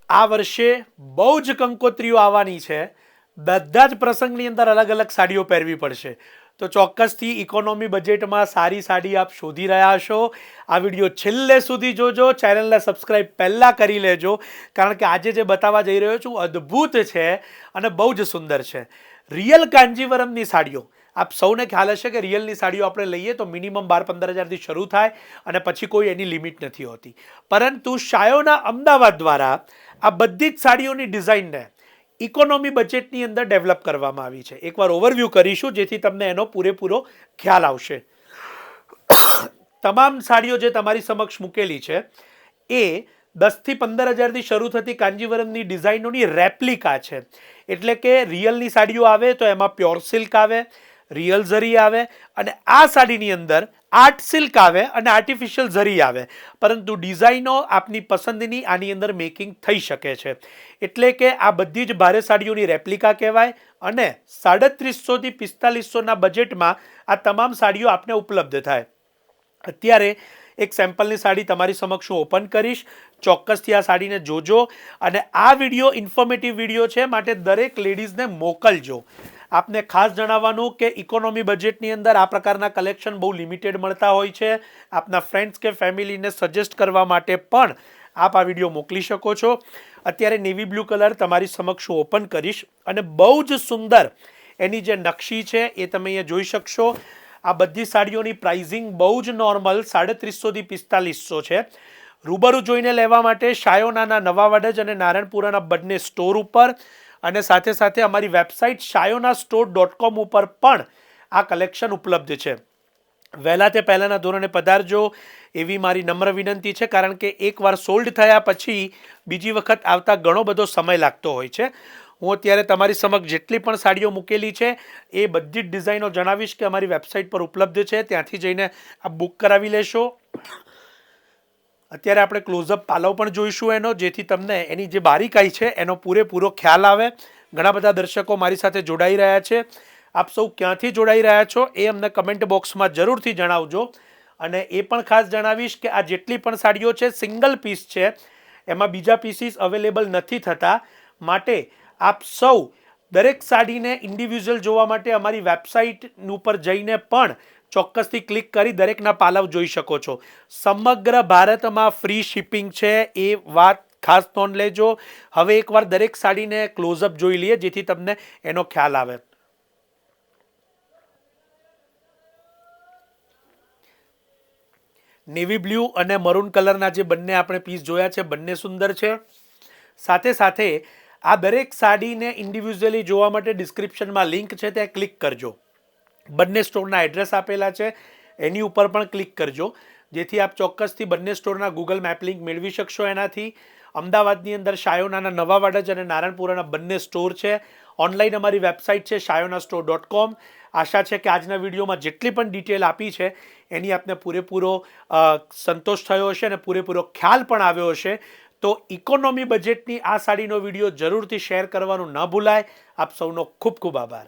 આ વર્ષે બહુ જ કંકોત્રીઓ આવવાની છે. બધા જ પ્રસંગની અંદર અલગ અલગ સાડીઓ પહેરવી પડશે. તો ચોક્કસથી ઇકોનોમી બજેટમાં સારી સાડી આપ શોધી રહ્યા હશો. આ વિડીયો છેલ્લે સુધી જોજો. ચેનલને સબસ્ક્રાઈબ પહેલાં કરી લેજો, કારણ કે આજે જે બતાવવા જઈ રહ્યો છું અદ્ભુત છે અને બહુ જ સુંદર છે. રિયલ કાંજીવરમની સાડીઓ. આપ સૌને ખ્યાલ હશે કે રિયલની સાડીઓ આપણે લઈએ તો મિનિમમ 12-15 હજારથી શરૂ થાય અને પછી કોઈ એની લિમિટ નથી હોતી. પરંતુ શાયોના અમદાવાદ દ્વારા આ બધી જ સાડીઓની ડિઝાઇનને ઇકોનોમી બજેટની અંદર ડેવલપ કરવામાં આવી છે. એકવાર ઓવરવ્યૂ કરીશું જેથી તમને એનો પૂરેપૂરો ખ્યાલ આવશે. તમામ સાડીઓ જે તમારી સમક્ષ મૂકેલી છે એ 10થી 15 હજારથી શરૂ થતી કાંજીવરમની ડિઝાઇનોની રેપ્લિકા છે. એટલે કે રિયલની સાડીઓ આવે તો એમાં પ્યોર સિલ્ક આવે, રિયલ ઝરી આવે, અને આ સાડીની અંદર આર્ટ સિલ્ક આવે અને આર્ટિફિશિયલ ઝરી આવે. પરંતુ ડિઝાઇનો આપની પસંદની આની અંદર મેકિંગ થઈ શકે છે. એટલે કે આ બધી જ ભારે સાડીઓની રેપ્લિકા કહેવાય અને 3500થી 4500ના બજેટમાં આ તમામ સાડીઓ આપને ઉપલબ્ધ થાય. અત્યારે એક સેમ્પલની સાડી તમારી સમક્ષ હું ઓપન કરીશ. ચોક્કસથી આ સાડીને જોજો અને આ વિડીયો ઇન્ફોર્મેટિવ વિડીયો છે, માટે દરેક લેડીઝને મોકલજો. આપને ખાસ જણાવવાનું કે ઇકોનોમી બજેટની અંદર આ પ્રકારના કલેક્શન બહુ લિમિટેડ મળતા હોય છે. આપના ફ્રેન્ડ્સ કે ફેમિલીને સજેસ્ટ કરવા માટે પણ આપ આ વિડીયો મોકલી શકો છો. અત્યારે નેવી બ્લુ કલર તમારી સમક્ષ હું ઓપન કરીશ અને બહુ જ સુંદર એની જે નકશી છે એ તમે અહીંયા જોઈ શકશો. આ બધી સાડીઓની પ્રાઇઝિંગ બહુ જ નોર્મલ 3500થી 4500 છે. રૂબરૂ જોઈને લેવા માટે શાયોનાના નવા વડજ અને નારાયણપુરાના બંને સ્ટોર ઉપર અને સાથે સાથે અમારી વેબસાઇટ shayonastore.com ઉપર પણ આ કલેક્શન ઉપલબ્ધ છે. વહેલા તે પહેલાંના ધોરણે પધારજો એવી મારી નમ્ર વિનંતી છે, કારણ કે એકવાર સોલ્ડ થયા પછી બીજી વખત આવતા ઘણો બધો સમય લાગતો હોય છે. હું અત્યારે તમારી સમક્ષ જેટલી પણ સાડીઓ મૂકેલી છે એ બધી જ ડિઝાઇનો જણાવીશ કે અમારી વેબસાઇટ પર ઉપલબ્ધ છે. ત્યાંથી જઈને આ બુક કરાવી લેશો. અત્યારે આપણે ક્લોઝઅપ પાલવ પણ જોઈશું એનો, જેથી તમને એની જે બારીકાઈ છે એનો પૂરેપૂરો ખ્યાલ આવે. ઘણા બધા દર્શકો મારી સાથે જોડાઈ રહ્યા છે. આપ સૌ ક્યાંથી જોડાઈ રહ્યા છો એ અમને કમેન્ટ બોક્સમાં જરૂરથી જણાવજો. અને એ પણ ખાસ જણાવીશ કે આ જેટલી પણ સાડીઓ છે સિંગલ પીસ છે, એમાં બીજા પીસીસ અવેલેબલ નથી થતા. માટે આપ સૌ દરેક સાડીને ઇન્ડિવિજ્યુઅલ જોવા માટે અમારી વેબસાઇટ ઉપર જઈને પણ ચોક્કસથી ક્લિક કરી દરેકના પાલવ જોઈ શકો છો. સમગ્ર ભારતમાં ફ્રી શિપિંગ છે, એ વાત ખાસ નોંધ લેજો. હવે એકવાર દરેક સાડીને ક્લોઝઅપ જોઈ લઈએ જેથી તમને એનો ખ્યાલ આવે. નેવી બ્લુ અને મરૂન કલરના જે બંને આપણે પીસ જોયા છે બંને સુંદર છે. સાથે સાથે આ દરેક સાડીને ઇન્ડિવિજ્યુઅલી જોવા માટે ડિસ્ક્રિપ્શનમાં લિંક છે, ત્યાં ક્લિક કરજો. બંને સ્ટોરના એડ્રેસ આપેલા છે, એની ઉપર પણ ક્લિક કરજો જેથી આપ ચોક્કસથી બંને સ્ટોરના ગૂગલ મેપ લિંક મેળવી શકશો. એનાથી અમદાવાદની અંદર શાયોનાના નવા વાડજ અને નારાયણપુરાના બંને સ્ટોર છે. ઓનલાઈન અમારી વેબસાઇટ છે shayonastore.com. આશા છે કે આજના વિડીયોમાં જેટલી પણ ડિટેલ આપી છે એની આપને પૂરેપૂરો સંતોષ થયો હશે અને પૂરેપૂરો ખ્યાલ પણ આવ્યો હશે. તો ઇકોનોમી બજેટની આ સાડીનો વિડીયો જરૂરથી શેર કરવાનું ન ભૂલાય. આપ સૌનો ખૂબ ખૂબ આભાર.